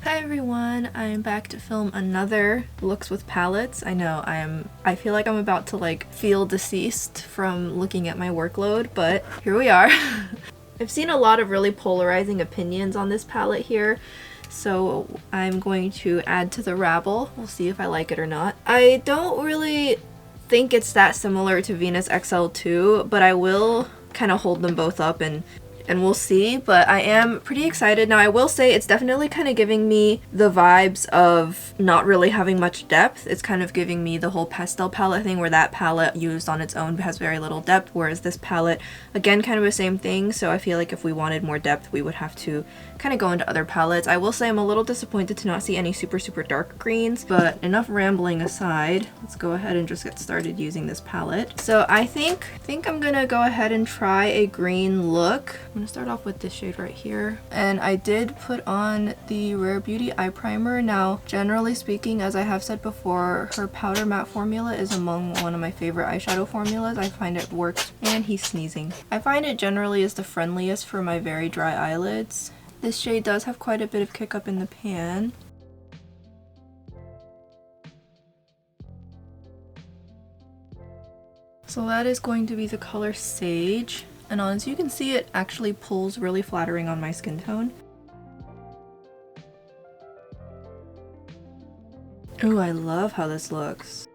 Hi everyone, I'm back to film another looks with palettes. I know I feel like I'm about to feel deceased from looking at my workload, but here we are. I've seen a lot of really polarizing opinions on this palette here, so I'm going to add to the rabble. We'll see if I like it or not. I don't really think it's that similar to Venus XL2, but I will kind of hold them both up and we'll see, but I am pretty excited. Now I will say it's definitely kind of giving me the vibes of not really having much depth. It's kind of giving me the whole pastel palette thing where that palette used on its own has very little depth, whereas this palette, again, kind of the same thing. So I feel like if we wanted more depth, we would have to kind of go into other palettes. I will say I'm a little disappointed to not see any super dark greens, but enough rambling aside, let's go ahead and just get started using this palette. So I think I'm gonna go ahead and try a green look. I'm gonna start off with this shade right here, and I did put on the Rare Beauty eye primer. Now generally speaking, as I have said before, her powder matte formula is among one of my favorite eyeshadow formulas. I find it works, and he's sneezing. I find it generally is the friendliest for my very dry eyelids. This shade does have quite a bit of kick up in the pan. So that is going to be the color Sage. And as you can see, it actually pulls really flattering on my skin tone. Ooh, I love how this looks.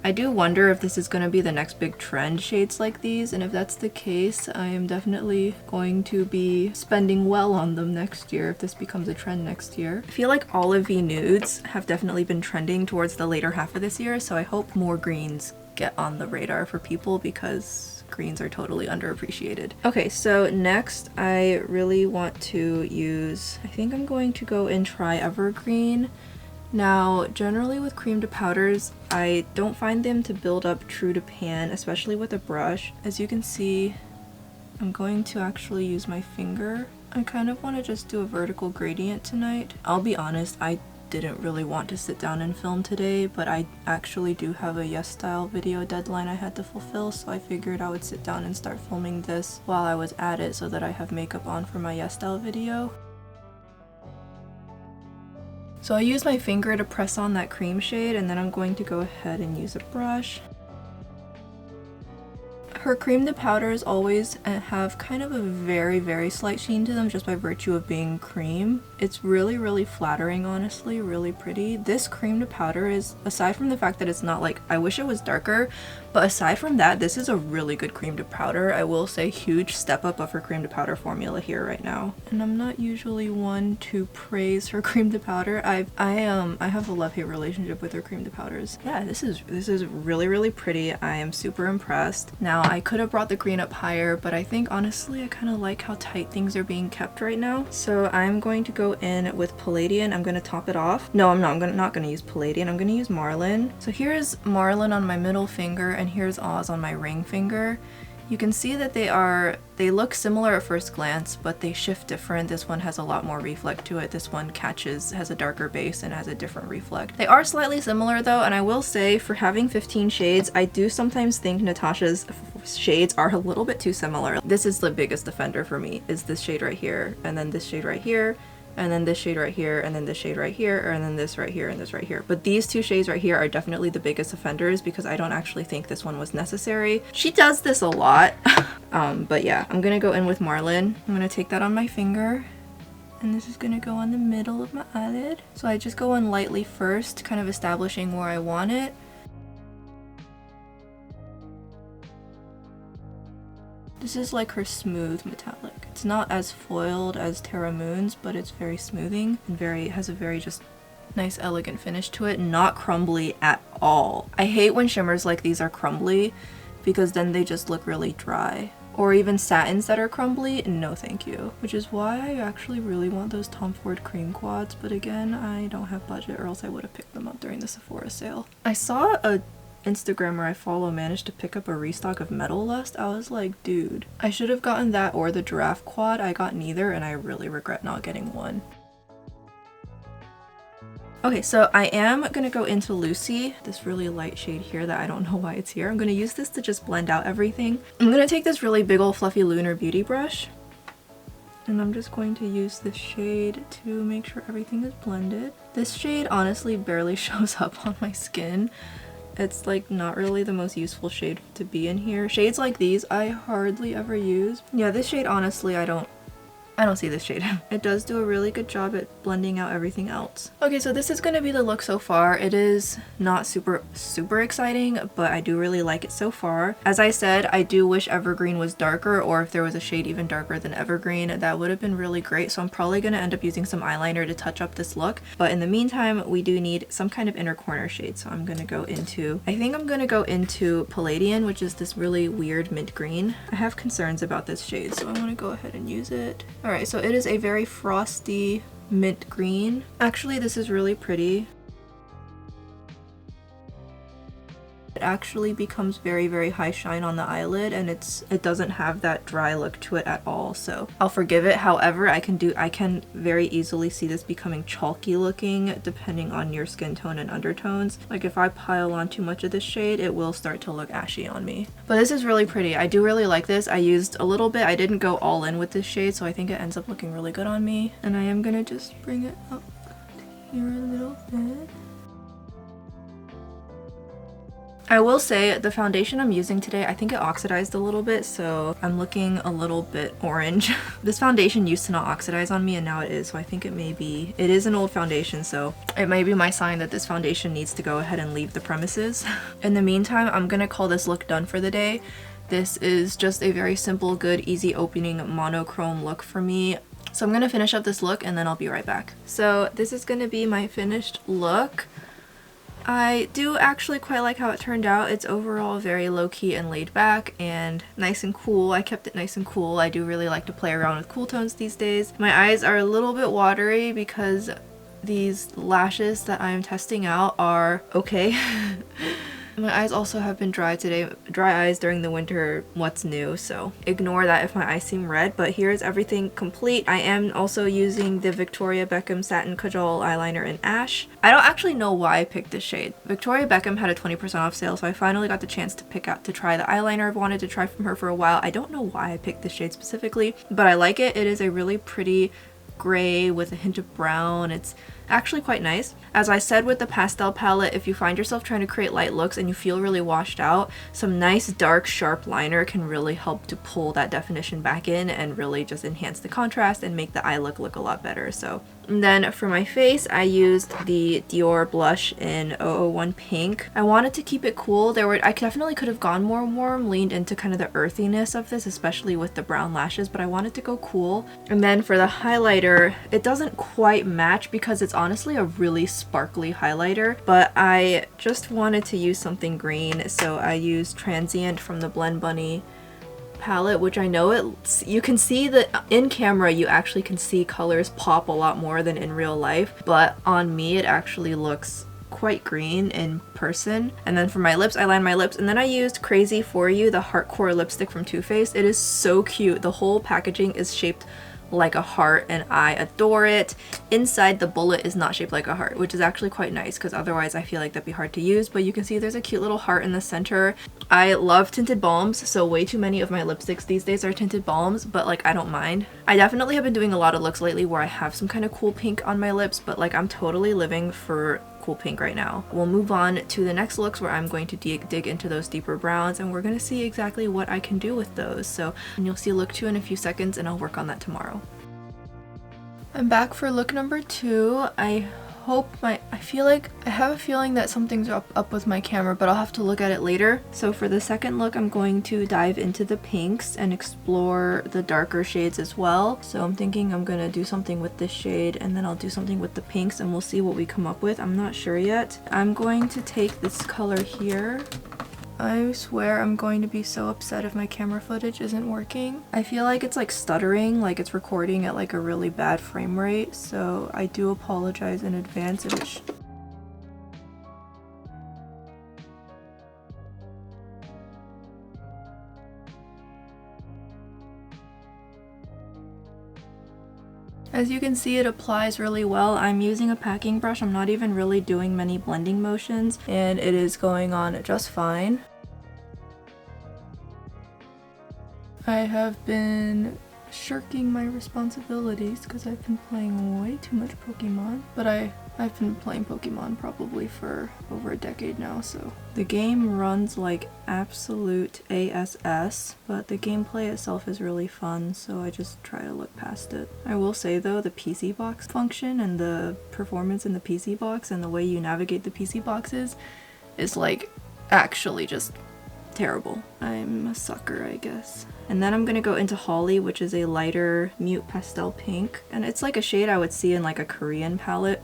I do wonder if this is going to be the next big trend, shades like these, and if that's the case, I am definitely going to be spending well on them next year if this becomes a trend next year. I feel like olivey nudes have definitely been trending towards the later half of this year, so I hope more greens get on the radar for people because greens are totally underappreciated. Okay, so next I really want to use, I think I'm going to go and try Evergreen. Now, generally with cream to powders, I don't find them to build up true to pan, especially with a brush. As you can see, I'm going to actually use my finger. I kind of want to just do a vertical gradient tonight. I'll be honest, I didn't really want to sit down and film today, but I actually do have a YesStyle video deadline I had to fulfill, so I figured I would sit down and start filming this while I was at it so that I have makeup on for my YesStyle video. So I use my finger to press on that cream shade, and then I'm going to go ahead and use a brush. Her cream to powders always have kind of a very slight sheen to them just by virtue of being cream. It's really flattering, honestly, really pretty. This cream to powder is, aside from the fact that it's not I wish it was darker, but aside from that, this is a really good cream to powder. I will say huge step up of her cream to powder formula here right now. And I'm not usually one to praise her cream to powder. I have a love-hate relationship with her cream to powders. Yeah, this is really pretty. I am super impressed. Now, I could have brought the green up higher, but I think honestly I kind of like how tight things are being kept right now. So I'm going to go in with Palladian. I'm going to top it off. No, I'm not going to use Palladian. I'm going to use Marlin. So here's Marlin on my middle finger, and here's Oz on my ring finger. You can see that they look similar at first glance, but they shift different. This one has a lot more reflect to it. This one has a darker base and has a different reflect. They are slightly similar though, and I will say for having 15 shades, I do sometimes think Natasha's shades are a little bit too similar. This is the biggest offender for me, is this shade right here, and then this shade right here, and then this shade right here, and then this shade right here, and then this right here, and this right here. But these two shades right here are definitely the biggest offenders because I don't actually think this one was necessary. She does this a lot. But yeah, I'm gonna go in with Marlin. I'm gonna take that on my finger, and this is gonna go on the middle of my eyelid. So I just go in lightly first, kind of establishing where I want it. This is like her smooth metallic. It's not as foiled as Terra Moon's, but it's very smoothing and has a very just nice elegant finish to it, not crumbly at all. I hate when shimmers like these are crumbly because then they just look really dry. Or even satins that are crumbly, no thank you. Which is why I actually really want those Tom Ford cream quads, but again, I don't have budget or else I would have picked them up during the Sephora sale. I saw a Instagrammer I follow managed to pick up a restock of Metal Lust. I was like, dude, I should have gotten that or the giraffe quad. I got neither and I really regret not getting one. Okay, so I am gonna go into Lucy, this really light shade here that I don't know why it's here. I'm gonna use this to just blend out everything. I'm gonna take this really big old fluffy lunar beauty brush And I'm just going to use this shade to make sure everything is blended. This shade honestly barely shows up on my skin. It's like not really the most useful shade to be in here. Shades like these I hardly ever use. Yeah, this shade honestly I don't see this shade. It does do a really good job at blending out everything else. Okay, so this is going to be the look so far. It is not super exciting, but I do really like it so far. As I said, I do wish Evergreen was darker, or if there was a shade even darker than Evergreen, that would have been really great. So I'm probably going to end up using some eyeliner to touch up this look. But in the meantime, we do need some kind of inner corner shade. So I'm going to go into, I think I'm going to go into Palladian, which is this really weird mint green. I have concerns about this shade, so I want to go ahead and use it. Alright, so it is a very frosty mint green. Actually, this is really pretty. It actually becomes very high shine on the eyelid, and it doesn't have that dry look to it at all, so I'll forgive it. However, I can very easily see this becoming chalky looking depending on your skin tone and undertones. Like if I pile on too much of this shade, it will start to look ashy on me. But this is really pretty. I do really like this. I used a little bit. I didn't go all in with this shade, so I think it ends up looking really good on me. And I am gonna just bring it up here a little bit. I will say the foundation I'm using today, I think it oxidized a little bit, so I'm looking a little bit orange. This foundation used to not oxidize on me and now it is, so I think it is an old foundation, so it may be my sign that this foundation needs to go ahead and leave the premises. In the meantime, I'm gonna call this look done for the day. This is just a very simple, good, easy opening monochrome look for me. So I'm gonna finish up this look and then I'll be right back. So this is gonna be my finished look. I do actually quite like how it turned out. It's overall very low-key and laid back and nice and cool. I kept it nice and cool. I do really like to play around with cool tones these days. My eyes are a little bit watery because these lashes that I'm testing out are okay. My eyes also have been dry today. Dry eyes during the winter, what's new, so ignore that if my eyes seem red, but here's everything complete. I am also using the Victoria Beckham Satin Kajal eyeliner in Ash. I don't actually know why I picked this shade. Victoria Beckham had a 20% off sale, so I finally got the chance to try the eyeliner I've wanted to try from her for a while. I don't know why I picked this shade specifically, but I like it. It is a really pretty gray with a hint of brown. It's actually quite nice. As I said with the pastel palette, if you find yourself trying to create light looks and you feel really washed out, some nice dark sharp liner can really help to pull that definition back in and really just enhance the contrast and make the eye look a lot better. So, and then for my face, I used the Dior blush in 001 Pink. I wanted to keep it cool. I definitely could have gone more warm, leaned into kind of the earthiness of this, especially with the brown lashes, but I wanted to go cool. And then for the highlighter, it doesn't quite match because it's honestly a really sparkly highlighter, but I just wanted to use something green, so I used Transient from the Glam Bunny palette, which I know you can see that in camera you actually can see colors pop a lot more than in real life, but on me it actually looks quite green in person. And then for my lips, I lined my lips, and then I used Crazy For You, the Heartcore lipstick from Too Faced. It is so cute. The whole packaging is shaped like a heart and I adore it. Inside, the bullet is not shaped like a heart, which is actually quite nice because otherwise I feel like that'd be hard to use, but you can see there's a cute little heart in the center. I love tinted balms, so way too many of my lipsticks these days are tinted balms, but like I don't mind. I definitely have been doing a lot of looks lately where I have some kind of cool pink on my lips, but like I'm totally living for cool pink right now. We'll move on to the next looks where I'm going to dig into those deeper browns, and we're going to see exactly what I can do with those. So, and you'll see look 2 in a few seconds, and I'll work on that tomorrow. I'm back for look number 2. I have a feeling that something's up with my camera, but I'll have to look at it later. So for the second look, I'm going to dive into the pinks and explore the darker shades as well. So I'm thinking I'm gonna do something with this shade, and then I'll do something with the pinks, and we'll see what we come up with. I'm not sure yet. I'm going to take this color here. I swear I'm going to be so upset if my camera footage isn't working. I feel like it's like stuttering, like it's recording at like a really bad frame rate, so I do apologize in advance if it's As you can see, it applies really well. I'm using a packing brush. I'm not even really doing many blending motions, and it is going on just fine. I have been shirking my responsibilities because I've been playing way too much Pokemon. But I've been playing Pokemon probably for over a decade now, so. The game runs like absolute ASS, but the gameplay itself is really fun, so I just try to look past it. I will say though, the PC box function and the performance in the PC box and the way you navigate the PC boxes is like actually just terrible. I'm a sucker, I guess. And then I'm gonna go into Holly, which is a lighter mute pastel pink, and it's like a shade I would see in like a Korean palette.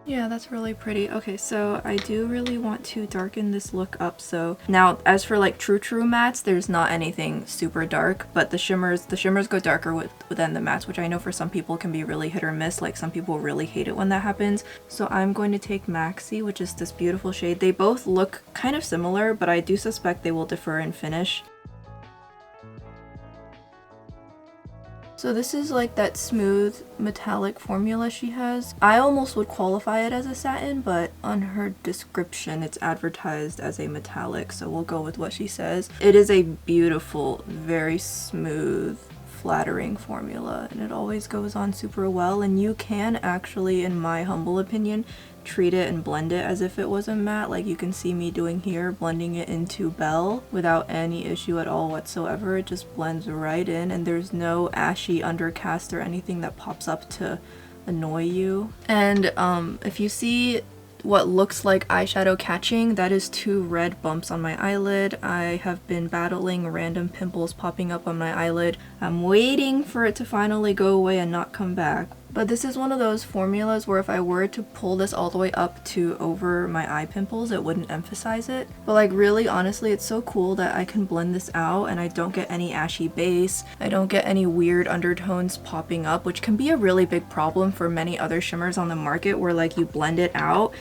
Yeah, that's really pretty. Okay, so I do really want to darken this look up. So now, as for like true mattes, there's not anything super dark, but the shimmers go darker within the mattes, which I know for some people can be really hit or miss. Like some people really hate it when that happens. So I'm going to take Maxi, which is this beautiful shade. They both look kind of similar, but I do suspect they will differ in finish. So this is like that smooth metallic formula she has. I almost would qualify it as a satin, but on her description it's advertised as a metallic, so we'll go with what she says. It is a beautiful, very smooth, flattering formula, and it always goes on super well, and you can actually, in my humble opinion, treat it and blend it as if it was a matte, like you can see me doing here, blending it into Belle without any issue at all whatsoever. It just blends right in, and there's no ashy undercast or anything that pops up to annoy you. And if you see what looks like eyeshadow catching, that is 2 red bumps on my eyelid. I have been battling random pimples popping up on my eyelid. I'm waiting for it to finally go away and not come back. But this is one of those formulas where if I were to pull this all the way up to over my eye pimples, it wouldn't emphasize it. But like really, honestly, it's so cool that I can blend this out and I don't get any ashy base. I don't get any weird undertones popping up, which can be a really big problem for many other shimmers on the market where like you blend it out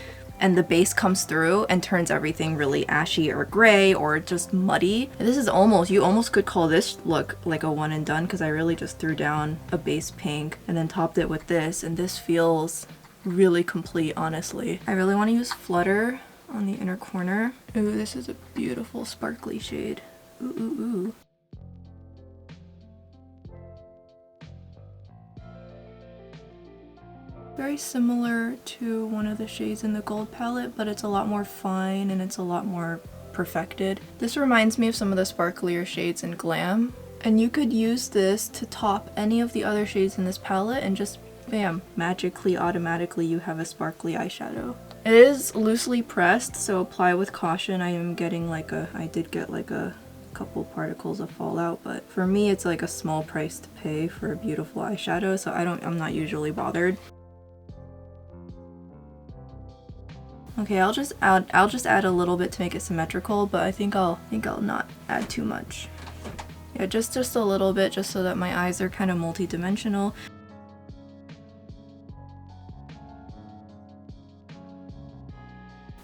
and the base comes through and turns everything really ashy or gray or just muddy. This is almost, you almost could call this look like a one and done, because I really just threw down a base pink and then topped it with this, and this feels really complete, honestly. I really want to use Flutter on the inner corner. Ooh, this is a beautiful sparkly shade. Ooh, ooh, ooh. Very similar to one of the shades in the gold palette, but it's a lot more fine and it's a lot more perfected. This reminds me of some of the sparklier shades in Glam, and you could use this to top any of the other shades in this palette and just bam, magically, automatically you have a sparkly eyeshadow. It is loosely pressed, so apply with caution. I did get like a couple particles of fallout, but for me it's like a small price to pay for a beautiful eyeshadow, so I'm not usually bothered. Okay, I'll just add a little bit to make it symmetrical, but I think I'll not add too much. Yeah, just a little bit, just so that my eyes are kind of multi-dimensional.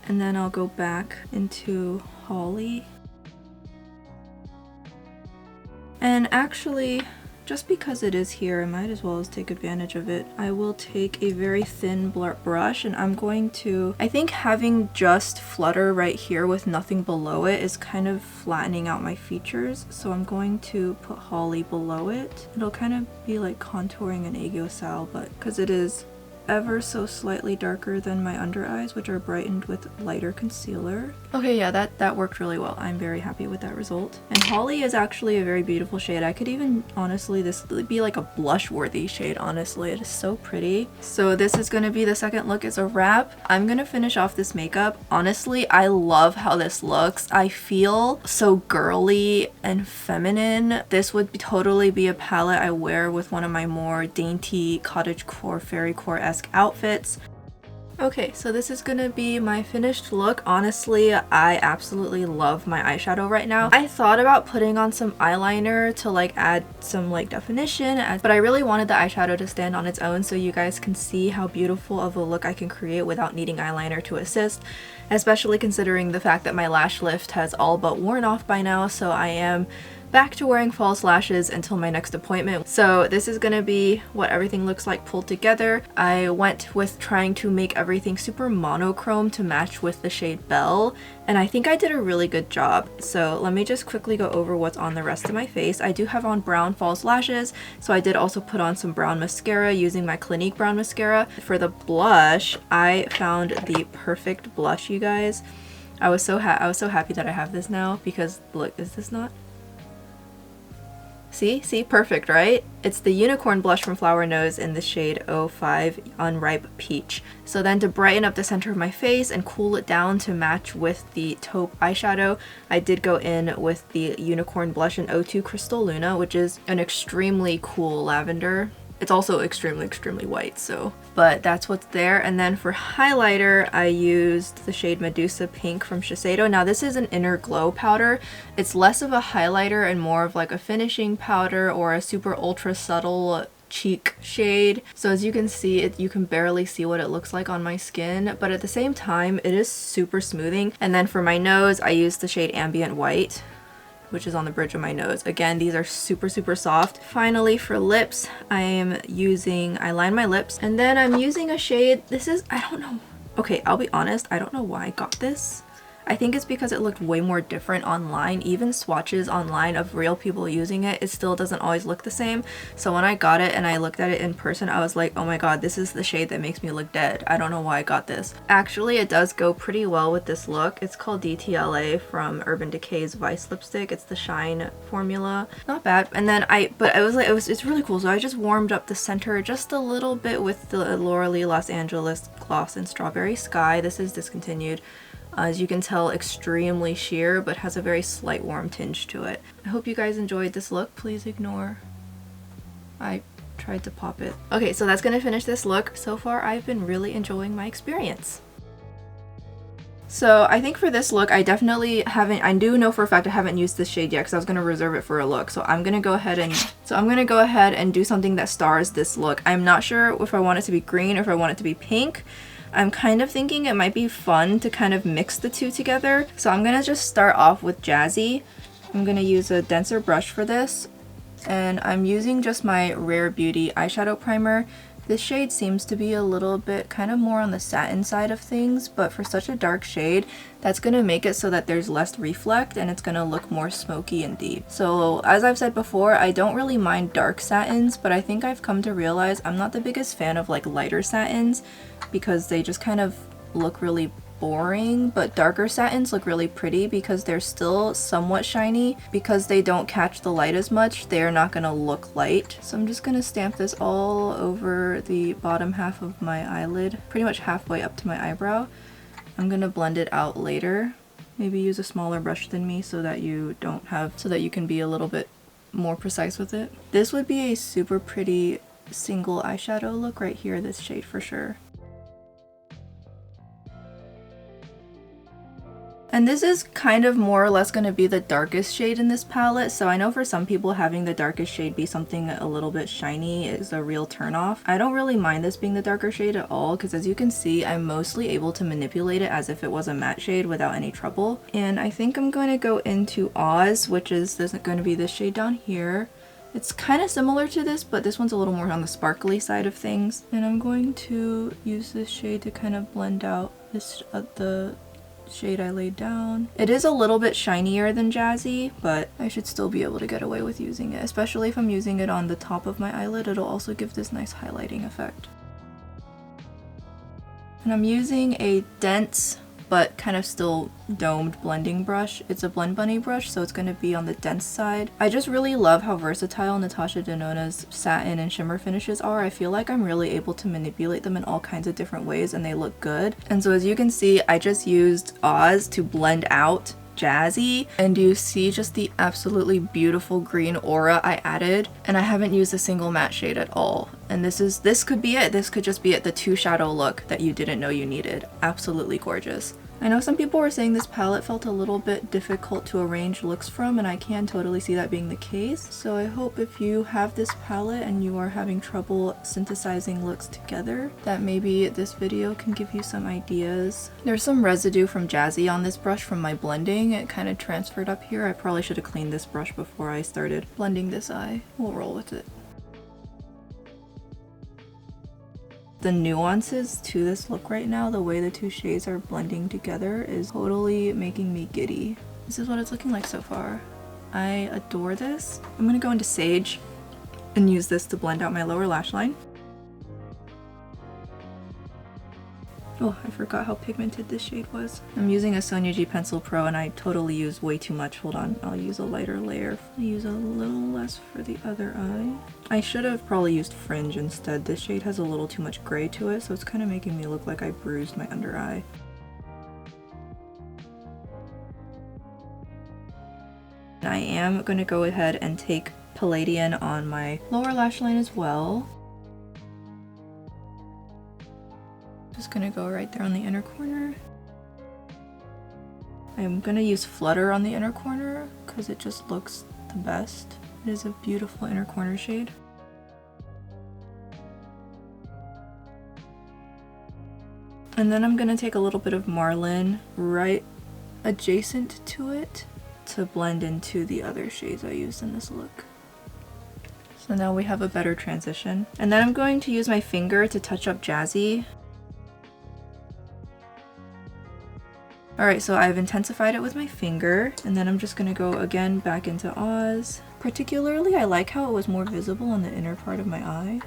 And then I'll go back into Holly. And actually, just because it is here, I might as well take advantage of it. I will take a very thin brush, and I'm going to, I think having just Flutter right here with nothing below it is kind of flattening out my features. So I'm going to put Holly below it. It'll kind of be like contouring an aegyo style, but because it is ever so slightly darker than my under eyes, which are brightened with lighter concealer. Okay, yeah, that worked really well. I'm very happy with that result. And Holly is actually a very beautiful shade. I could even, honestly, this would be like a blush worthy shade, honestly. It is so pretty. So this is gonna be the second look as a wrap. I'm gonna finish off this makeup. Honestly, I love how this looks. I feel so girly and feminine. This would totally be a palette I wear with one of my more dainty cottagecore, fairycore-esque outfits. Okay, so this is gonna be my finished look. Honestly, I absolutely love my eyeshadow right now. I thought about putting on some eyeliner to like add some like definition, but I really wanted the eyeshadow to stand on its own so you guys can see how beautiful of a look I can create without needing eyeliner to assist, especially considering the fact that my lash lift has all but worn off by now, so I am back to wearing false lashes until my next appointment. So this is gonna be what everything looks like pulled together. I went with trying to make everything super monochrome to match with the shade Belle, and I think I did a really good job. So let me just quickly go over what's on the rest of my face. I do have on brown false lashes, so I did also put on some brown mascara using my Clinique brown mascara. For the blush, I found the perfect blush, you guys. I was so happy that I have this now, because look, is this not? See, perfect, right? It's the Unicorn blush from Flower Nose in the shade 05 Unripe Peach. So then to brighten up the center of my face and cool it down to match with the taupe eyeshadow, I did go in with the Unicorn blush in 02 Crystal Luna, which is an extremely cool lavender. It's also extremely white, so, but that's what's there. And then for highlighter, I used the shade Medusa Pink from Shiseido. Now this is an inner glow powder. It's less of a highlighter and more of like a finishing powder or a super ultra subtle cheek shade. So as you can see, you can barely see what it looks like on my skin, but at the same time, it is super smoothing. And then for my nose, I used the shade Ambient White, which is on the bridge of my nose. Again, these are super soft. Finally, for lips, I line my lips, and then I'm using a shade. This is, I don't know. Okay, I'll be honest, I don't know why I got this. I think it's because it looked way more different online. Even swatches online of real people using it, it still doesn't always look the same. So when I got it and I looked at it in person, I was like, oh my god, this is the shade that makes me look dead. I don't know why I got this. Actually, it does go pretty well with this look. It's called DTLA from Urban Decay's Vice lipstick. It's the Shine formula. Not bad. And then it's really cool. So I just warmed up the center just a little bit with the Laura Lee Los Angeles gloss in Strawberry Sky. This is discontinued. As you can tell, extremely sheer, but has a very slight warm tinge to it. I hope you guys enjoyed this look. Please ignore I tried to pop it. Okay, so that's gonna finish this look. So far, I've been really enjoying my experience. So I think for this look, I definitely haven't, I do know for a fact I haven't used this shade yet because I was going to reserve it for a look. So I'm going to go ahead and do something that stars this look. I'm not sure if I want it to be green or if I want it to be pink. I'm kind of thinking it might be fun to kind of mix the two together. So I'm going to just start off with Jazzy. I'm going to use a denser brush for this. And I'm using just my Rare Beauty eyeshadow primer. This shade seems to be a little bit kind of more on the satin side of things, but for such a dark shade, that's going to make it so that there's less reflect and it's going to look more smoky and deep. So as I've said before, I don't really mind dark satins, but I think I've come to realize I'm not the biggest fan of like lighter satins because they just kind of look really boring, but darker satins look really pretty because they're still somewhat shiny. Because they don't catch the light as much, they're not gonna look light. So I'm just gonna stamp this all over the bottom half of my eyelid, pretty much halfway up to my eyebrow. I'm gonna blend it out later. Maybe use a smaller brush than me so that you can be a little bit more precise with it. This would be a super pretty single eyeshadow look right here, this shade for sure. And this is kind of more or less going to be the darkest shade in this palette, so I know for some people having the darkest shade be something a little bit shiny is a real turnoff. I don't really mind this being the darker shade at all because as you can see, I'm mostly able to manipulate it as if it was a matte shade without any trouble. And I think I'm going to go into Oz, which is going to be this shade down here. It's kind of similar to this, but this one's a little more on the sparkly side of things. And I'm going to use this shade to kind of blend out this the shade I laid down. It is a little bit shinier than Jazzy, but I should still be able to get away with using it, especially if I'm using it on the top of my eyelid. It'll also give this nice highlighting effect. And I'm using a dense but kind of still domed blending brush. It's a Blend Bunny brush, so it's going to be on the dense side. I just really love how versatile Natasha Denona's satin and shimmer finishes are. I feel like I'm really able to manipulate them in all kinds of different ways and they look good. And so as you can see, I just used Oz to blend out Jazzy, and you see just the absolutely beautiful green aura I added, and I haven't used a single matte shade at all. And this could be it. This could just be it, the two shadow look that you didn't know you needed. Absolutely gorgeous. I know some people were saying this palette felt a little bit difficult to arrange looks from, and I can totally see that being the case. So I hope if you have this palette and you are having trouble synthesizing looks together, that maybe this video can give you some ideas. There's some residue from Jazzy on this brush from my blending. It kind of transferred up here. I probably should have cleaned this brush before I started blending this eye. We'll roll with it. The nuances to this look right now, the way the two shades are blending together, is totally making me giddy. This is what it's looking like so far. I adore this. I'm gonna go into Sage and use this to blend out my lower lash line. Oh, I forgot how pigmented this shade was. I'm using a Sonia G Pencil Pro and I totally use way too much. Hold on, I'll use a lighter layer. I'll use a little less for the other eye. I should have probably used Fringe instead. This shade has a little too much gray to it, so it's kind of making me look like I bruised my under eye. I am going to go ahead and take Palladian on my lower lash line as well. Just gonna go right there on the inner corner. I'm gonna use Flutter on the inner corner because it just looks the best. It is a beautiful inner corner shade. And then I'm gonna take a little bit of Marlin right adjacent to it to blend into the other shades I used in this look. So now we have a better transition. And then I'm going to use my finger to touch up Jazzy. Alright, so I've intensified it with my finger, and then I'm just going to go again back into Oz. Particularly, I like how it was more visible on the inner part of my eye.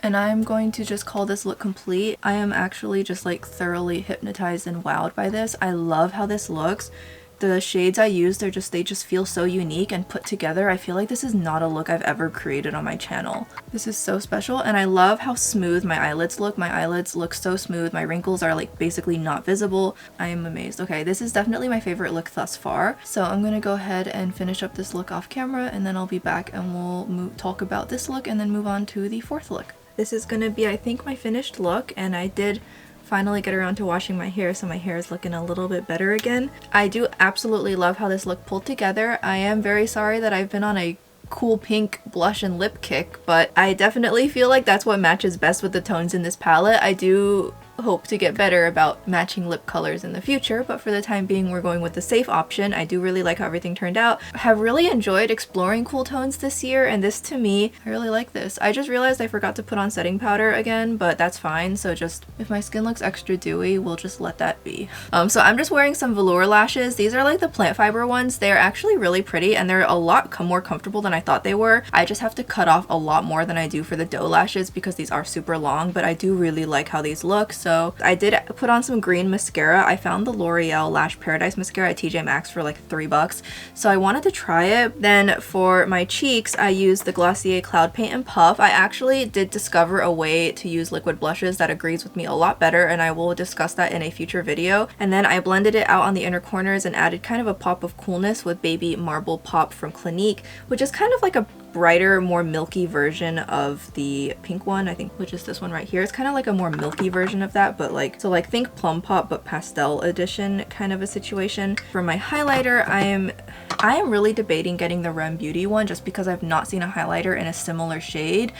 And I'm going to just call this look complete. I am actually just like thoroughly hypnotized and wowed by this. I love how this looks. The shades I used, they just feel so unique and put together. I feel like this is not a look I've ever created on my channel. This is so special, and I love how smooth my eyelids look. My eyelids look so smooth. My wrinkles are like basically not visible. I am amazed. Okay, this is definitely my favorite look thus far. So I'm gonna go ahead and finish up this look off camera, and then I'll be back and we'll talk about this look and then move on to the fourth look. This is gonna be, I think, my finished look, and I did finally get around to washing my hair, so my hair is looking a little bit better again. I do absolutely love how this look pulled together. I am very sorry that I've been on a cool pink blush and lip kick, but I definitely feel like that's what matches best with the tones in this palette. I do hope to get better about matching lip colors in the future, but for the time being we're going with the safe option. I do really like how everything turned out. I have really enjoyed exploring cool tones this year, and this to me, I really like this. I just realized I forgot to put on setting powder again, but that's fine. So just if my skin looks extra dewy, we'll just let that be. So I'm just wearing some velour lashes. These are like the plant fiber ones. They're actually really pretty and they're a lot more comfortable than I thought they were. I just have to cut off a lot more than I do for the doe lashes because these are super long, but I do really like how these look. So I did put on some green mascara. I found the L'Oreal Lash Paradise mascara at TJ Maxx for like $3, so I wanted to try it. Then for my cheeks, I used the Glossier Cloud Paint and Puff. I actually did discover a way to use liquid blushes that agrees with me a lot better, and I will discuss that in a future video. And then I blended it out on the inner corners and added kind of a pop of coolness with Baby Marble Pop from Clinique, which is kind of like a brighter, more milky version of the pink one, I think, which is this one right here. It's kind of like a more milky version of that, but like, so like think Plum Pop but pastel edition kind of a situation. For my highlighter, I am really debating getting the Rem Beauty one just because I've not seen a highlighter in a similar shade,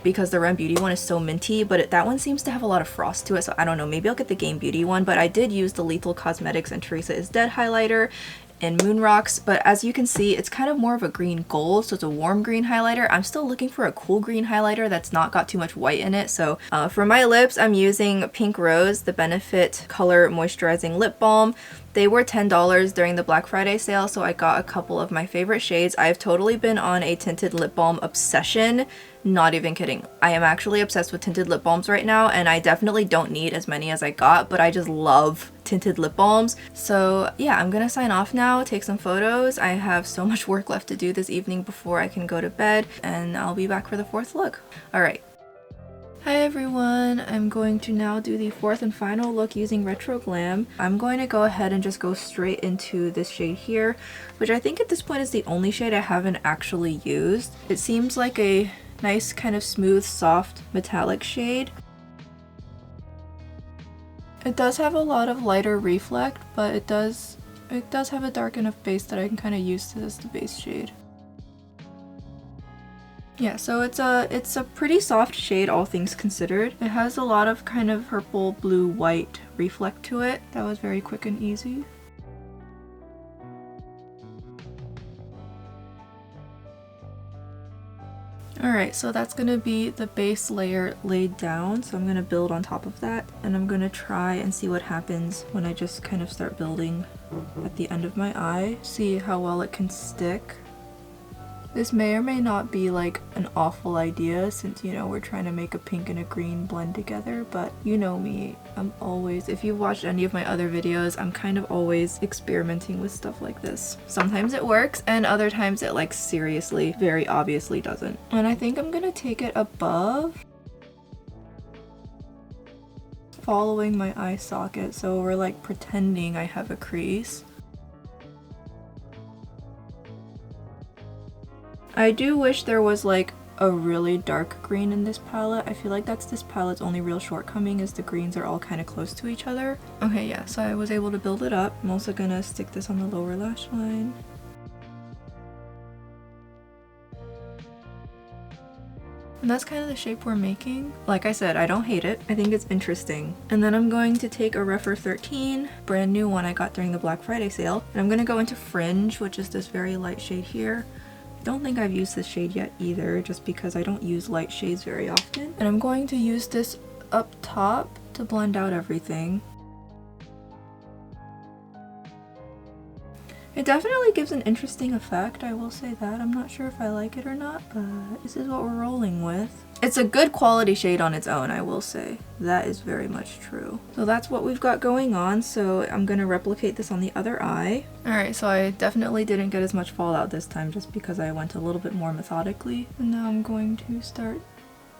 because the Rem Beauty one is so minty, but that one seems to have a lot of frost to it, so I don't know, maybe I'll get the Game Beauty one. But I did use the Lethal Cosmetics and Teresa is Dead highlighter in Moon Rocks, but as you can see, it's kind of more of a green gold, so it's a warm green highlighter. I'm still looking for a cool green highlighter that's not got too much white in it. So for my lips, I'm using Pink Rose, the Benefit Color Moisturizing Lip Balm. They were $10 during the Black Friday sale, so I got a couple of my favorite shades. I've totally been on a tinted lip balm obsession. Not even kidding. I am actually obsessed with tinted lip balms right now, and I definitely don't need as many as I got, but I just love tinted lip balms. So yeah, I'm gonna sign off now, take some photos. I have so much work left to do this evening before I can go to bed, and I'll be back for the fourth look. Alright. Hi everyone, I'm going to now do the fourth and final look using Retro Glam. I'm going to go ahead and just go straight into this shade here, which I think at this point is the only shade I haven't actually used. It seems like a nice kind of smooth, soft, metallic shade. It does have a lot of lighter reflect, but it does have a dark enough base that I can kind of use this as the base shade. Yeah, so it's a pretty soft shade, all things considered. It has a lot of kind of purple, blue, white reflect to it. That was very quick and easy. Alright, so that's going to be the base layer laid down, so I'm going to build on top of that, and I'm going to try and see what happens when I just kind of start building at the end of my eye, see how well it can stick. This may or may not be like an awful idea since, you know, we're trying to make a pink and a green blend together, but you know me, I'm always, if you've watched any of my other videos, I'm kind of always experimenting with stuff like this. Sometimes it works and other times it like seriously, very obviously doesn't. And I think I'm gonna take it above, following my eye socket, so we're like pretending I have a crease. I do wish there was like a really dark green in this palette. I feel like that's this palette's only real shortcoming is the greens are all kind of close to each other. Okay, yeah, so I was able to build it up. I'm also gonna stick this on the lower lash line. And that's kind of the shape we're making. Like I said, I don't hate it. I think it's interesting. And then I'm going to take a Rephr 13, brand new one I got during the Black Friday sale. And I'm gonna go into Fringe, which is this very light shade here. Don't think I've used this shade yet either, just because I don't use light shades very often. And I'm going to use this up top to blend out everything. It definitely gives an interesting effect, I will say that. I'm not sure if I like it or not, but this is what we're rolling with. It's a good quality shade on its own, I will say. That is very much true. So that's what we've got going on, so I'm gonna replicate this on the other eye. Alright, so I definitely didn't get as much fallout this time just because I went a little bit more methodically. And now I'm going to start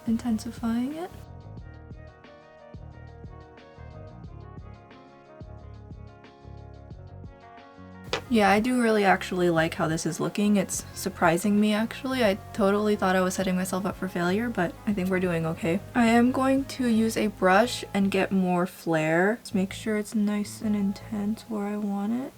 intensifying it. Yeah, I do really actually like how this is looking. It's surprising me actually. I totally thought I was setting myself up for failure, but I think we're doing okay. I am going to use a brush and get more flare. Let's make sure it's nice and intense where I want it.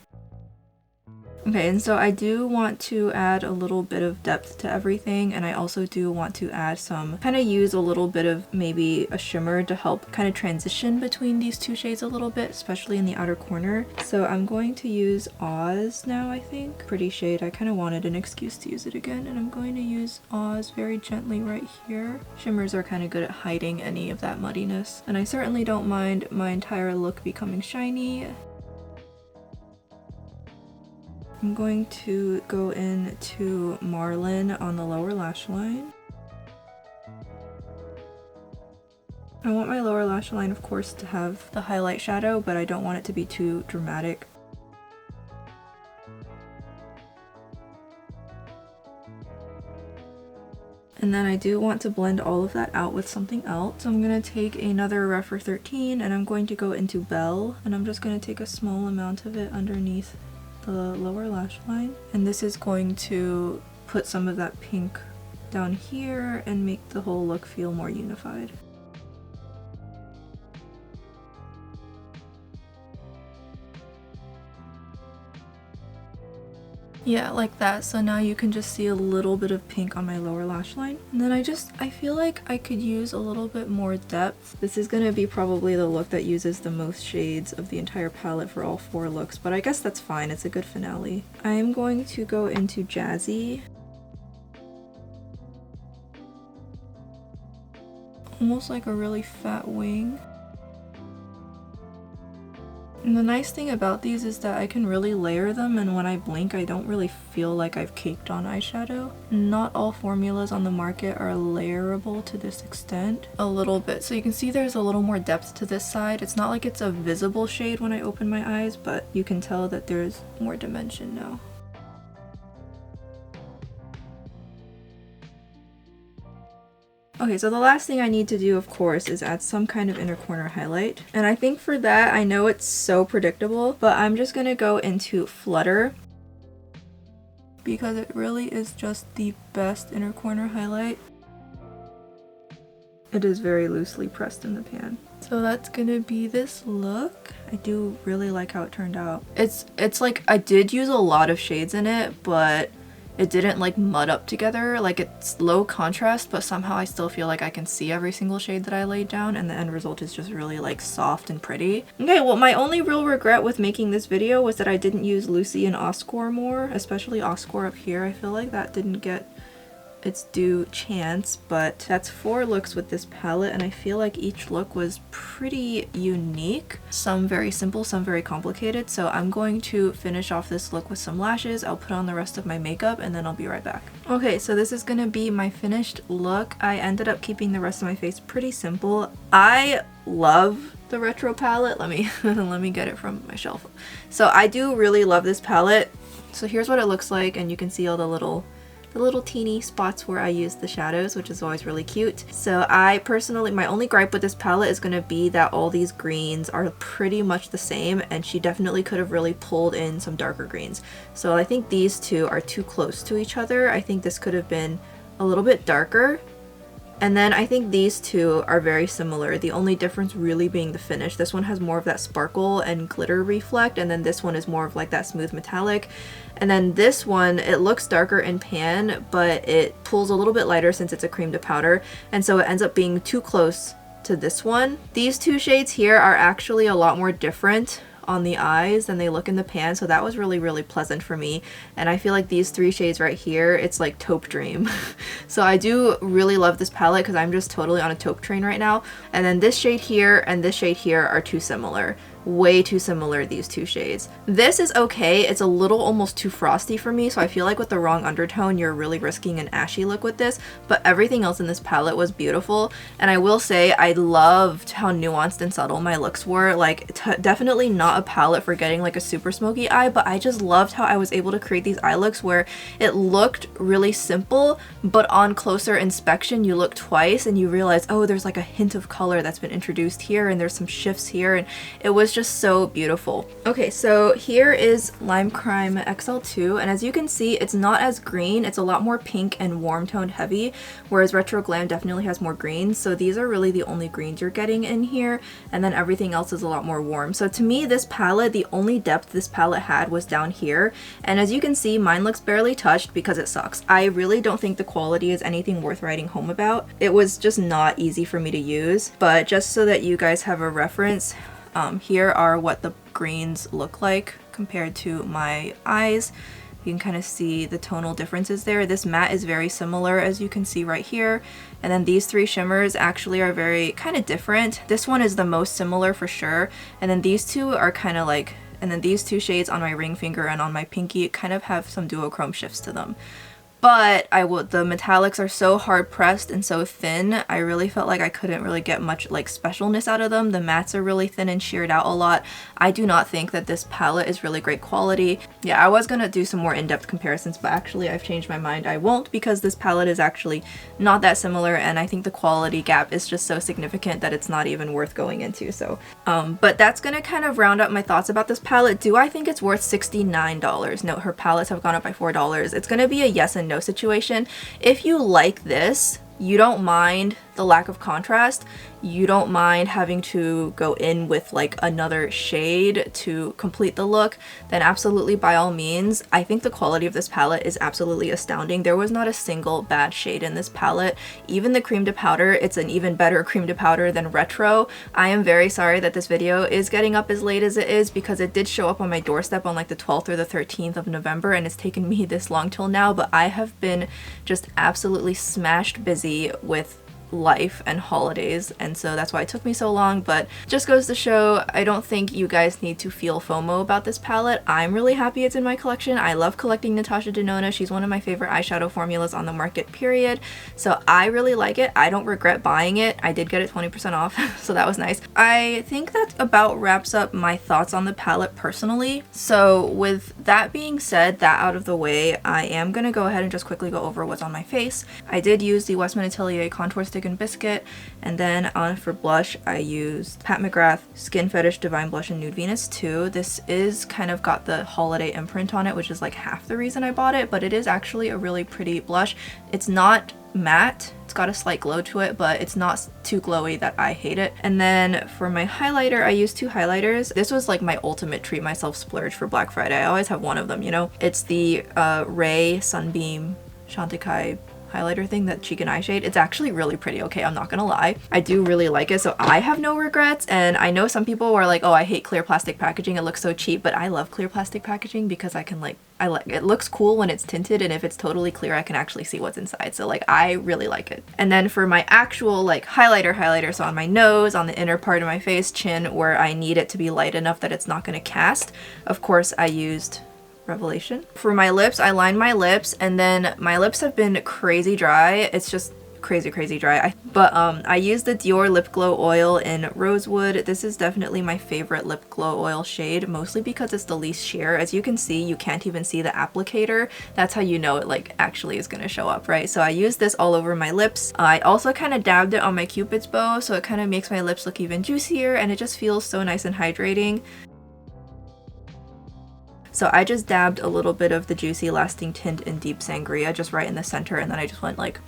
Okay, and so I do want to add a little bit of depth to everything, and I also do want to add some, kind of use a little bit of maybe a shimmer to help kind of transition between these two shades a little bit, especially in the outer corner. So I'm going to use Oz now, I think. Pretty shade. I kind of wanted an excuse to use it again, and I'm going to use Oz very gently right here. Shimmers are kind of good at hiding any of that muddiness, and I certainly don't mind my entire look becoming shiny. I'm going to go into Marlin on the lower lash line. I want my lower lash line, of course, to have the highlight shadow, but I don't want it to be too dramatic. And then I do want to blend all of that out with something else. So I'm going to take another Rephr 13 and I'm going to go into Belle, and I'm just going to take a small amount of it underneath the lower lash line, and this is going to put some of that pink down here and make the whole look feel more unified. Yeah, like that. So now you can just see a little bit of pink on my lower lash line. And then I feel like I could use a little bit more depth. This is going to be probably the look that uses the most shades of the entire palette for all 4 looks, but I guess that's fine. It's a good finale. I am going to go into Jazzy. Almost like a really fat wing. And the nice thing about these is that I can really layer them, and when I blink I don't really feel like I've caked on eyeshadow. Not all formulas on the market are layerable to this extent. A little bit. So you can see there's a little more depth to this side. It's not like it's a visible shade when I open my eyes, but you can tell that there's more dimension now. Okay, so the last thing I need to do, of course, is add some kind of inner corner highlight. And I think for that, I know it's so predictable, but I'm just gonna go into Flutter because it really is just the best inner corner highlight. It is very loosely pressed in the pan. So that's gonna be this look. I do really like how it turned out. It's like I did use a lot of shades in it, but it didn't like mud up together. Like it's low contrast, but somehow I still feel like I can see every single shade that I laid down, and the end result is just really like soft and pretty. Okay, well my only real regret with making this video was that I didn't use Lucy and Oscar more, especially Oscar up here. I feel like that didn't get its due chance, but that's 4 looks with this palette, and I feel like each look was pretty unique. Some very simple, some very complicated, so I'm going to finish off this look with some lashes. I'll put on the rest of my makeup and then I'll be right back. Okay, so this is gonna be my finished look. I ended up keeping the rest of my face pretty simple. I love the retro palette. Let me get it from my shelf. So I do really love this palette. So here's what it looks like, and you can see all the little teeny spots where I use the shadows, which is always really cute. So I personally, my only gripe with this palette is going to be that all these greens are pretty much the same, and she definitely could have really pulled in some darker greens. So I think these two are too close to each other. I think this could have been a little bit darker. And then I think these two are very similar, the only difference really being the finish. This one has more of that sparkle and glitter reflect, and then this one is more of like that smooth metallic. And then this one, it looks darker in pan, but it pulls a little bit lighter since it's a cream to powder, and so it ends up being too close to this one. These two shades here are actually a lot more different on the eyes than they look in the pan, so that was really pleasant for me. And I feel like these 3 shades right here, it's like taupe dream. So I do really love this palette because I'm just totally on a taupe train right now. And then this shade here and this shade here are too similar. Way too similar, these 2 shades. This is okay. It's a little almost too frosty for me, so I feel like with the wrong undertone you're really risking an ashy look with this, but everything else in this palette was beautiful. And I will say I loved how nuanced and subtle my looks were. Like definitely not a palette for getting like a super smoky eye, but I just loved how I was able to create these eye looks where it looked really simple, but on closer inspection you look twice and you realize, oh, there's like a hint of color that's been introduced here, and there's some shifts here, and it was just so beautiful. Okay, so here is Lime Crime XL2, and as you can see, it's not as green. It's a lot more pink and warm toned heavy, whereas Retro Glam definitely has more greens. So these are really the only greens you're getting in here, and then everything else is a lot more warm. So to me, this palette, the only depth this palette had was down here, and as you can see, mine looks barely touched because it sucks. I really don't think the quality is anything worth writing home about. It was just not easy for me to use, but just so that you guys have a reference, here are what the greens look like compared to my eyes. You can kind of see the tonal differences there. This matte is very similar, as you can see right here. And then these 3 shimmers actually are very kind of different. This one is the most similar for sure. And then these 2 are kind of like, and then these 2 shades on my ring finger and on my pinky kind of have some duochrome shifts to them. But the metallics are so hard pressed and so thin, I really felt like I couldn't really get much like specialness out of them. The mattes are really thin and sheared out a lot. I do not think that this palette is really great quality. Yeah, I was gonna do some more in-depth comparisons, but actually I've changed my mind. I won't, because this palette is actually not that similar, and I think the quality gap is just so significant that it's not even worth going into. So, but that's gonna kind of round up my thoughts about this palette. Do I think it's worth $69? No, her palettes have gone up by $4. It's gonna be a yes and no situation. If you like this, you don't mind the lack of contrast, you don't mind having to go in with like another shade to complete the look, then absolutely, by all means. I think the quality of this palette is absolutely astounding. There was not a single bad shade in this palette. Even the cream to powder, it's an even better cream to powder than retro. I am very sorry that this video is getting up as late as it is, because it did show up on my doorstep on like the 12th or the 13th of November, and it's taken me this long till now, but I have been just absolutely smashed busy with life and holidays, and so that's why it took me so long. But just goes to show, I don't think you guys need to feel FOMO about this palette. I'm really happy it's in my collection. I love collecting Natasha Denona. She's one of my favorite eyeshadow formulas on the market, period. So I really like it. I don't regret buying it. I did get it 20% off, so that was nice. I think that about wraps up my thoughts on the palette personally. So with that being said, that out of the way, I am gonna go ahead and just quickly go over what's on my face. I did use the Westman Atelier Contour Stick and Biscuit, and then on for blush I used Pat McGrath Skin Fetish Divine Blush in Nude Venus 2. This is kind of got the holiday imprint on it, which is like half the reason I bought it, but it is actually a really pretty blush. It's not matte, it's It's got a slight glow to it, but it's not too glowy that I hate it. And then for my highlighter, I use two highlighters. This was like my ultimate treat myself splurge for Black Friday. I always have one of them, you know? It's the Ray Sunbeam Chantecaille highlighter thing, that cheek and eye shade. It's actually really pretty, okay, I'm not gonna lie. I do really like it, so I have no regrets. And I know some people were like, oh, I hate clear plastic packaging, it looks so cheap, but I love clear plastic packaging because I can like, it looks cool when it's tinted, and if it's totally clear I can actually see what's inside, so like I really like it. And then for my actual like highlighter, so on my nose, on the inner part of my face, chin, where I need it to be light enough that it's not gonna cast, of course I used Revelation. For my lips, I lined my lips, and then my lips have been crazy dry. It's just crazy dry. I used the Dior Lip Glow Oil in Rosewood. This is definitely my favorite lip glow oil shade, mostly because it's the least sheer. As you can see, you can't even see the applicator. That's how you know it like actually is gonna show up, right? So I used this all over my lips. I also kind of dabbed it on my Cupid's bow, so it kind of makes my lips look even juicier, and it just feels so nice and hydrating. So I just dabbed a little bit of the Juicy Lasting Tint in Deep Sangria just right in the center, and then I just went like,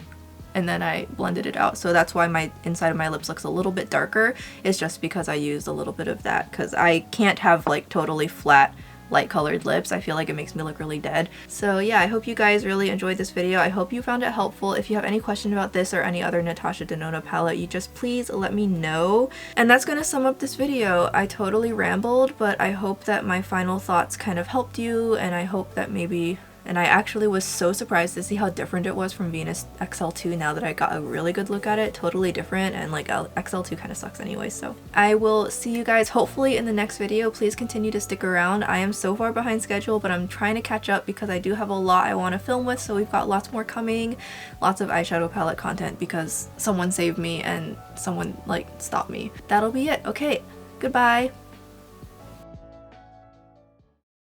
and then I blended it out. So that's why my inside of my lips looks a little bit darker. It's just because I used a little bit of that, because I can't have like totally flat light colored lips. I feel like it makes me look really dead. So yeah, I hope you guys really enjoyed this video. I hope you found it helpful. If you have any question about this or any other Natasha Denona palette, you just please let me know. And that's gonna sum up this video. I totally rambled, but I hope that my final thoughts kind of helped you, and I hope that maybe... And I actually was so surprised to see how different it was from Venus XL2 now that I got a really good look at it. Totally different, and like XL2 kind of sucks anyway, so. I will see you guys hopefully in the next video. Please continue to stick around. I am so far behind schedule, but I'm trying to catch up because I do have a lot I want to film with, so we've got lots more coming. Lots of eyeshadow palette content because someone saved me and someone like stopped me. That'll be it. Okay, goodbye.